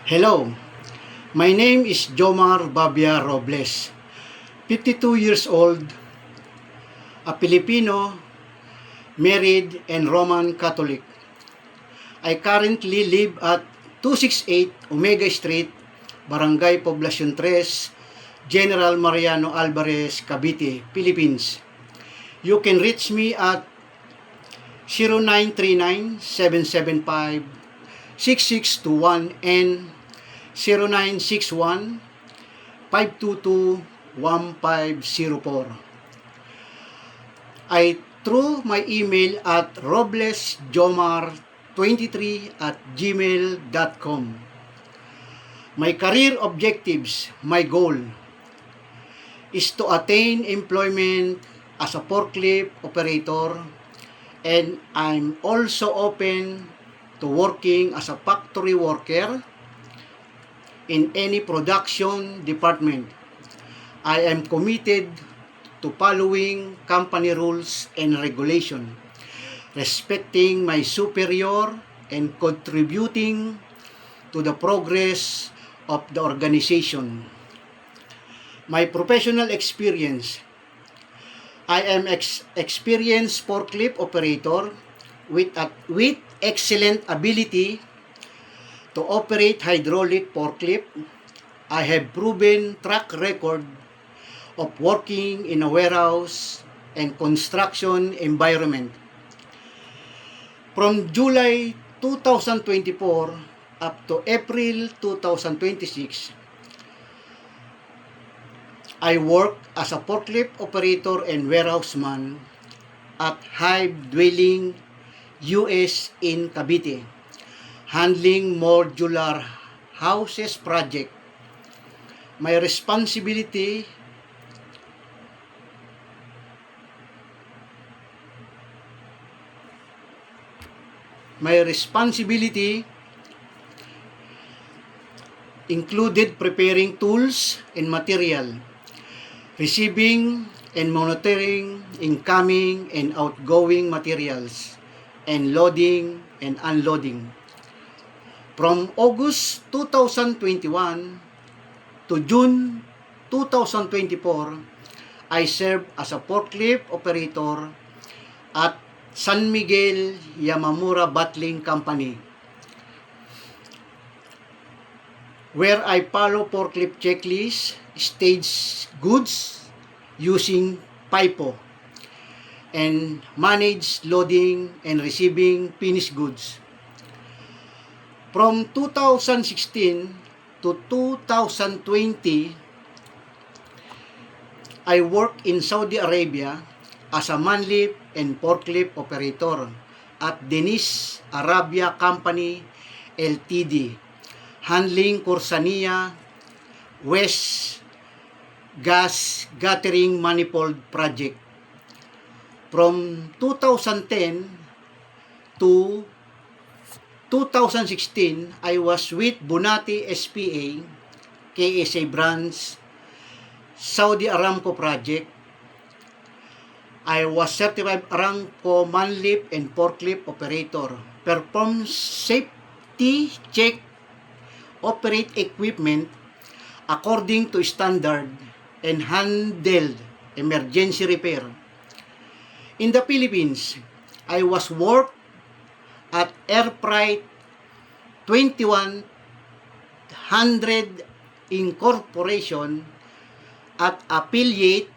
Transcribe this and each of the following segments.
Hello, my name is Jomar Babia Robles, 52 years old, a Filipino, married and Roman Catholic. I currently live at 268 Omega Street, Barangay Poblacion 3, General Mariano Alvarez, Cavite, Philippines. You can reach me at 0939-775-6621 and 0961-522-1504. I through my email at roblesjomar23@gmail.com. My career objectives, my goal is to attain employment as a forklift operator, and I'm also open to working as a factory worker in any production department. I am committed to following company rules and regulation, respecting my superior, and contributing to the progress of the organization. My professional experience: I am experienced forklift operator with excellent ability to operate hydraulic forklift. I have proven track record of working in a warehouse and construction environment. From July 2024 up to April 2026, I worked as a forklift operator and warehouseman at Hive Dwelling US in Cavite, handling modular houses project. My responsibility included preparing tools and material, receiving and monitoring incoming and outgoing materials, and loading and unloading. From August 2021 to June 2024, I served as a forklift operator at San Miguel Yamamura Bottling Company, where I follow forklift checklist, stage goods using FIFO, and manage loading and receiving finished goods. From 2016 to 2020, I worked in Saudi Arabia as a manlift and forklift operator at Deniz Arabia Company Ltd, handling Corsania West Gas Gathering Manifold Project. From 2010 to 2016, I was with Bunati SPA, KSA branch, Saudi Aramco project. I was certified Aramco manlift and forklift operator, perform safety check, operate equipment according to standard, and handled emergency repair. In the Philippines, I was worked at Air Freight 2100 Incorporation at affiliate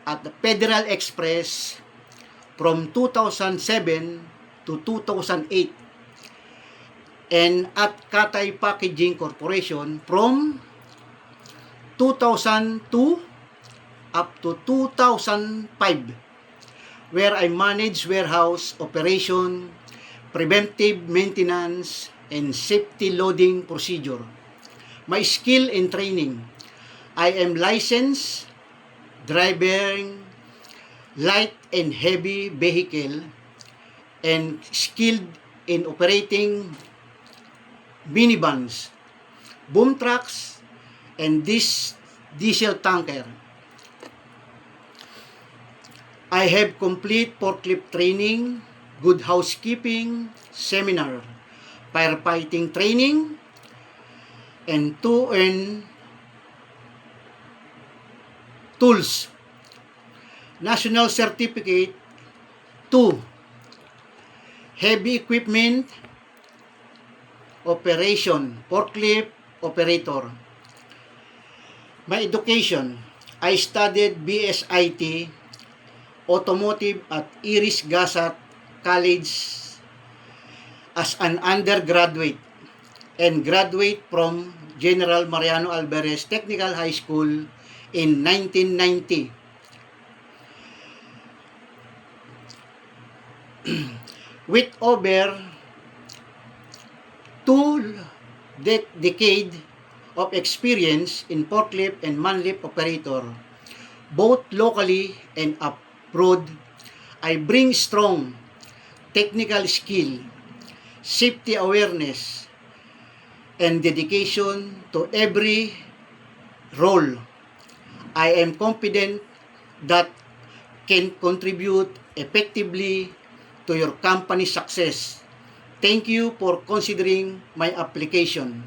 at the Federal Express from 2007 to 2008, and at Cathay Packaging Corporation from 2002 up to 2005, where I managed warehouse operation, preventive maintenance, and safety loading procedure. My skill and training: I am licensed driving light and heavy vehicle and skilled in operating minivans, boom trucks, and diesel tanker. I have complete forklift training, good housekeeping seminar, firefighting training, and to earn tools. National Certificate 2. Heavy Equipment Operation, Forklift Operator. My education, I studied BSIT Automotive at Iris Gasat College as an undergraduate and graduate from General Mariano Alvarez Technical High School in 1990. With over 2 decades of experience in forklift and manlift operator, both locally and abroad, I bring strong technical skill, safety awareness, and dedication to every role. I am confident that can contribute effectively to your company's success. Thank you for considering my application.